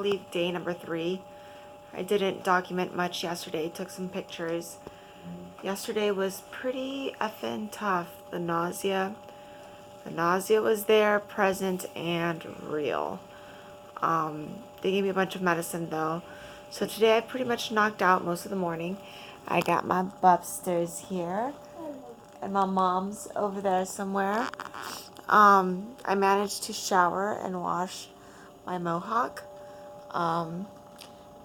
believe, day number 3. I didn't document much yesterday, took some pictures. Yesterday was pretty effing tough. The nausea was there, present, and real. They gave me a bunch of medicine though. So today I pretty much knocked out most of the morning. I got my bubsters here, and my mom's over there somewhere. I managed to shower and wash my mohawk.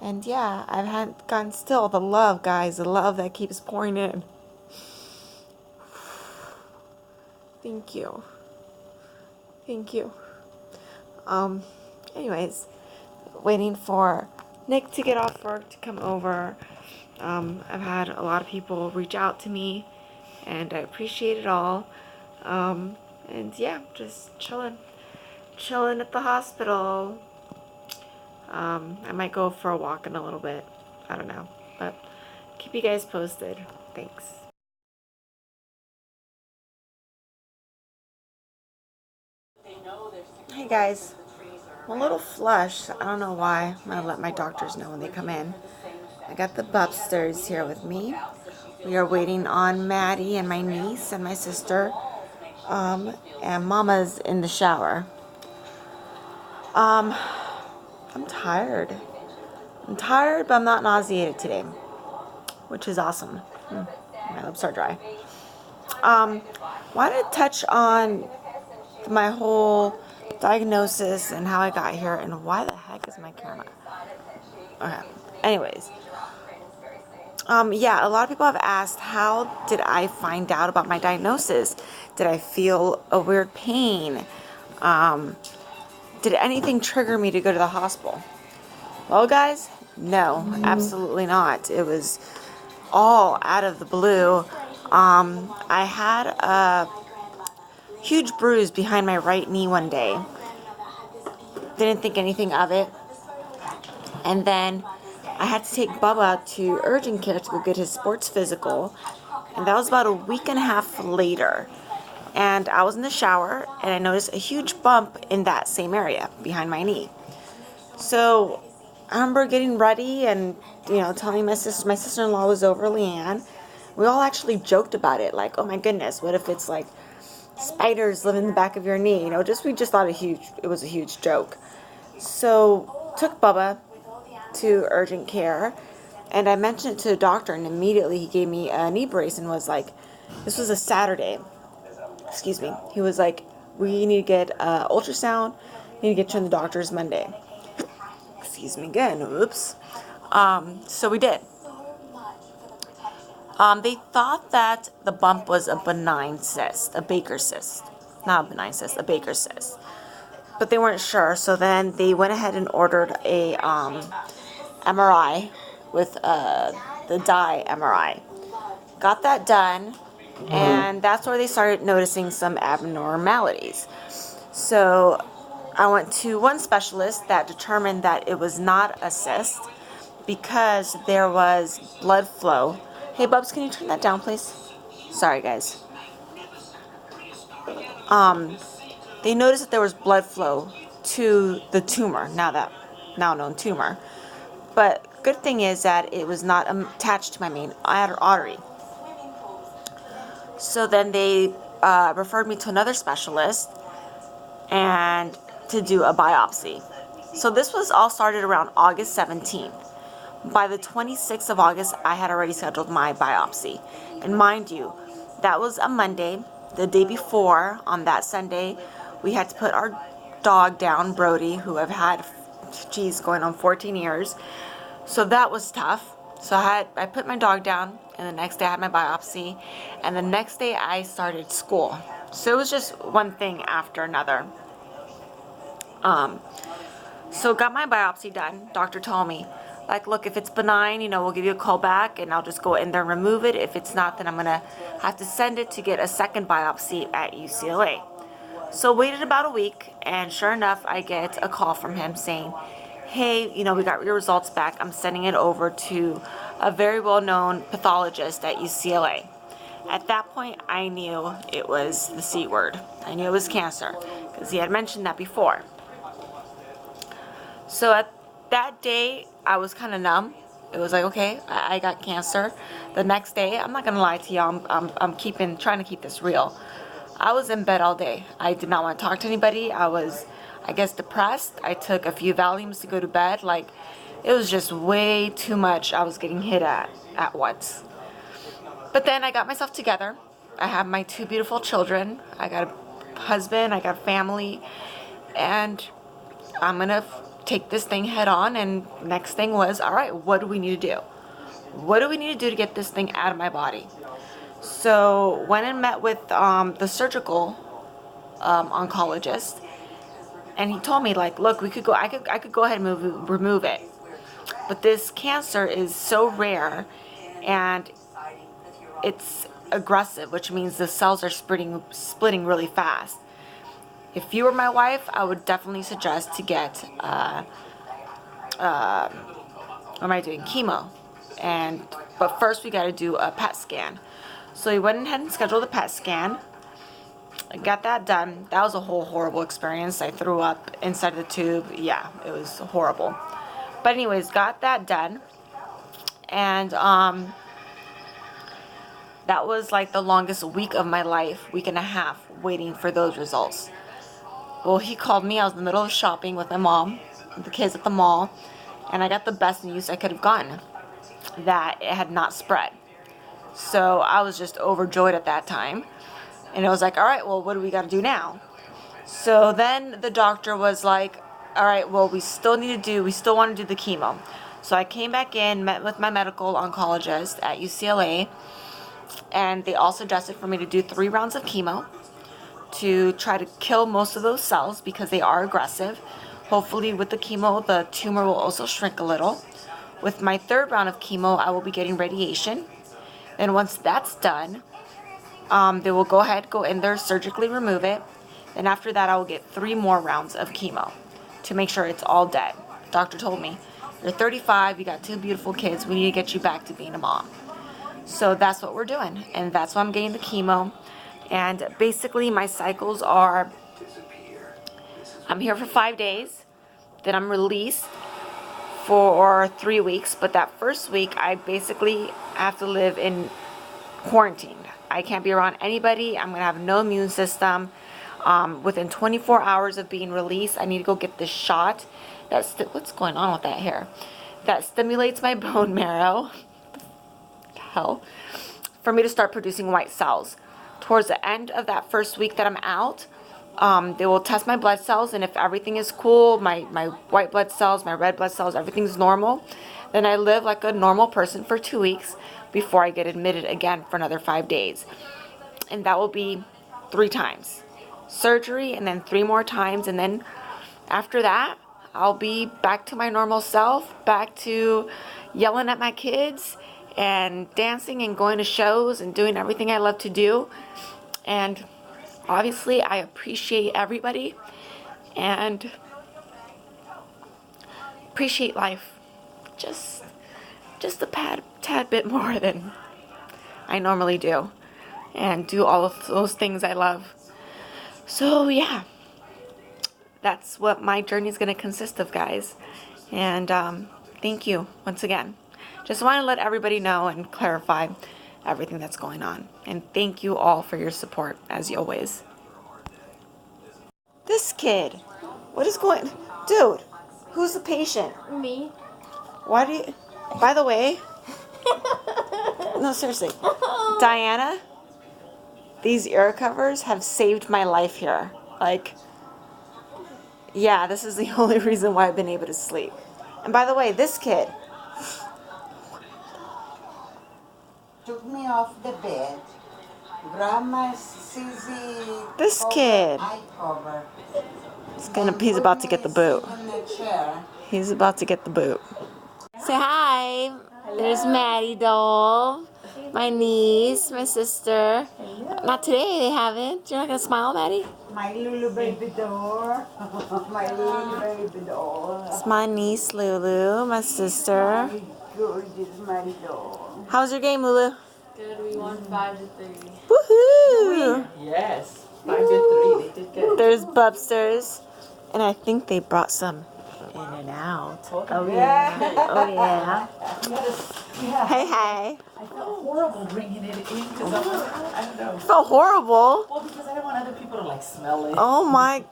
And yeah, I've gotten still the love, guys, the love that keeps pouring in. Thank you. Thank you. Anyways, waiting for Nick to get off work to come over. I've had a lot of people reach out to me, and I appreciate it all. And yeah, just chilling at the hospital. I might go for a walk in a little bit. I don't know, but keep you guys posted. Thanks. Hey guys, I'm a little flushed. I don't know why. I'm gonna let my doctors know when they come in. I got the bubsters here with me. We are waiting on Maddie and my niece and my sister. And Mama's in the shower. I'm tired. But I'm not nauseated today, which is awesome. My lips are dry. Wanted to touch on my whole diagnosis and how I got here, and why the heck is my camera? Okay. Anyways, yeah, a lot of people have asked, how did I find out about my diagnosis? Did I feel a weird pain? Did anything trigger me to go to the hospital? Well, guys, no, absolutely not. It was all out of the blue. I had a huge bruise behind my right knee one day. Didn't think anything of it. And then I had to take Bubba to urgent care to go get his sports physical. And that was about a week and a half later. And I was in the shower, and I noticed a huge bump in that same area behind my knee. So I remember getting ready and, telling my sister-in-law was over, Leanne. We all actually joked about it, like, oh my goodness, what if it's like spiders live in the back of your knee? We just thought it was a huge joke. So took Bubba to urgent care, and I mentioned it to the doctor, and immediately he gave me a knee brace and was like, this was a Saturday. Excuse me. He was like, we need to get ultrasound. We need to get you in the doctor's Monday. Excuse me again. Oops. So we did. They thought that the bump was a benign cyst, a Baker's cyst. Not a benign cyst, a Baker's cyst. But they weren't sure, so then they went ahead and ordered a MRI with the dye MRI. Got that done, and that's where they started noticing some abnormalities. So I went to one specialist that determined that it was not a cyst because there was blood flow. Hey, Bubs, can you turn that down, please? Sorry, guys. They noticed that there was blood flow to the tumor, now known tumor. But good thing is that it was not attached to my main artery. So then they referred me to another specialist and to do a biopsy. So this was all started around August 17th. By the 26th of August, I had already scheduled my biopsy. And mind you, that was a Monday. The day before, on that Sunday, we had to put our dog down, Brody, who I've had, going on 14 years. So that was tough. So I put my dog down, and the next day I had my biopsy, and the next day I started school. So it was just one thing after another. So got my biopsy done. Doctor told me, like, look, if it's benign, we'll give you a call back, and I'll just go in there and remove it. If it's not, then I'm going to have to send it to get a second biopsy at UCLA. So waited about a week, and sure enough, I get a call from him saying, hey, we got your results back. I'm sending it over to a very well-known pathologist at UCLA. At that point, I knew it was the C word. I knew it was cancer, because he had mentioned that before. So that day I was kind of numb. It was like, okay, I got cancer. The next day, I'm not gonna lie to y'all, I'm trying to keep this real. I was in bed all day. I did not want to talk to anybody. I was, I guess, depressed. I took a few Valiums to go to bed. Like, it was just way too much I was getting hit at once. But then I got myself together. I have my 2 beautiful children. I got a husband, I got a family, and I'm gonna take this thing head on. And next thing was, all right, what do we need to do? What do we need to do to get this thing out of my body? So went and met with the surgical oncologist, and he told me, like, look, we could go. I could go ahead and remove it, but this cancer is so rare, and it's aggressive, which means the cells are splitting really fast. If you were my wife, I would definitely suggest to get what am I doing? Chemo. But first we got to do a PET scan. So we went ahead and scheduled a PET scan. I got that done. That was a whole horrible experience. I threw up inside the tube. Yeah, it was horrible. But anyways, got that done. And that was like the longest week of my life, week and a half, waiting for those results. Well, he called me. I was in the middle of shopping with my mom, with the kids at the mall, and I got the best news I could have gotten, that it had not spread. So I was just overjoyed at that time. And it was like, all right, well, what do we got to do now? So then the doctor was like, all right, well, we still want to do the chemo. So I came back in, met with my medical oncologist at UCLA, and they all suggested for me to do 3 rounds of chemo to try to kill most of those cells because they are aggressive. Hopefully with the chemo, the tumor will also shrink a little. With my 3rd round of chemo, I will be getting radiation. And once that's done, they will go in there, surgically remove it. And after that, I will get 3 more rounds of chemo to make sure it's all dead. The doctor told me, you're 35, you got 2 beautiful kids, we need to get you back to being a mom. So that's what we're doing, and that's why I'm getting the chemo. And basically my cycles are, I'm here for 5 days, then I'm released for 3 weeks, but that first week I basically have to live in quarantine. I can't be around anybody. I'm gonna have no immune system. Within 24 hours of being released, I need to go get this shot. What's going on with that hair? That stimulates my bone marrow. Hell, for me to start producing white cells. Towards the end of that first week that I'm out, they will test my blood cells, and if everything is cool, my white blood cells, my red blood cells, everything's normal, then I live like a normal person for 2 weeks before I get admitted again for another 5 days. And that will be 3 times. Surgery, and then 3 more times, and then after that, I'll be back to my normal self, back to yelling at my kids, and dancing and going to shows and doing everything I love to do. And obviously I appreciate everybody and appreciate life just a tad bit more than I normally do, and do all of those things I love. So yeah, that's what my journey is going to consist of, guys. And thank you once again. Just want to let everybody know and clarify everything that's going on. And thank you all for your support, as always. This kid, what is going... Dude, who's the patient? Me. Why do you... By the way... No, seriously. Diana, these ear covers have saved my life here. Like, yeah, this is the only reason why I've been able to sleep. And by the way, this kid... Took me off the bed, grabbed my CZ. This kid. Eye cover. He's about to get the boot. In the chair. He's about to get the boot. Say hi. Hello. There's Maddie doll, my niece, my sister. Not today, they haven't. You're not gonna smile, Maddie? My Lulu baby doll. My Lulu baby doll. It's my niece Lulu, my sister. My gorgeous my doll. How's your game, Lulu? Good, we won 5-3. Woohoo! Yes, 5-3. They did good. There's Bubsters, and I think they brought some in going out. Hold Oh on. yeah. Oh yeah. Yeah. Hey, hey. I felt horrible bringing it in because I don't know. Felt horrible. Well, because I don't want other people to like smell it. Oh my.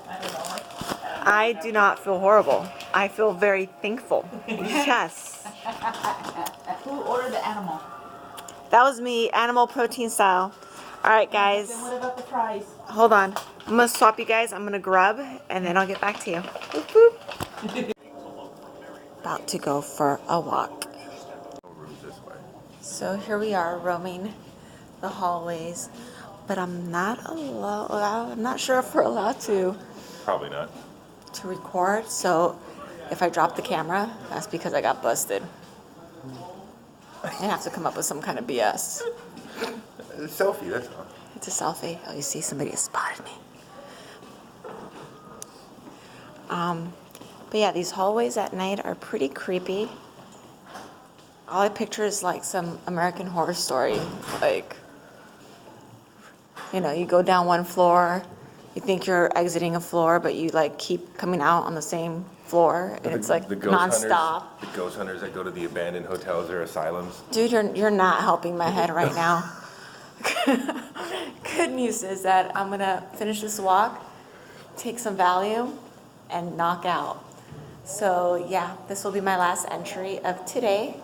I don't know. I do not feel horrible. I feel very thankful. Yes. Who ordered the animal? That was me, animal protein style. All right, guys. Then what about the fries? Hold on. I'm going to swap you guys. I'm going to grub, and then I'll get back to you. Boop, boop. About to go for a walk. So here we are roaming the hallways, but I'm not sure if we're allowed to Probably not. record. So if I drop the camera, that's because I got busted. I have to come up with some kind of BS. A selfie, that's all. It's a selfie. Oh, you see, somebody has spotted me. But yeah, these hallways at night are pretty creepy. All I picture is like some American Horror Story. Like, you know, you go down one floor, you think you're exiting a floor, but you like keep coming out on the same floor, and it's like nonstop. The ghost hunters that go to the abandoned hotels or asylums. Dude, you're not helping my head right now. Good news is that I'm gonna finish this walk, take some Valium, and knock out. So yeah, this will be my last entry of today.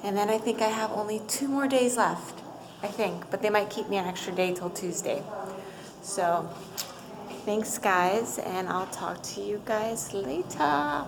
And then I think I have only 2 more days left, I think. But they might keep me an extra day till Tuesday. So thanks, guys, and I'll talk to you guys later.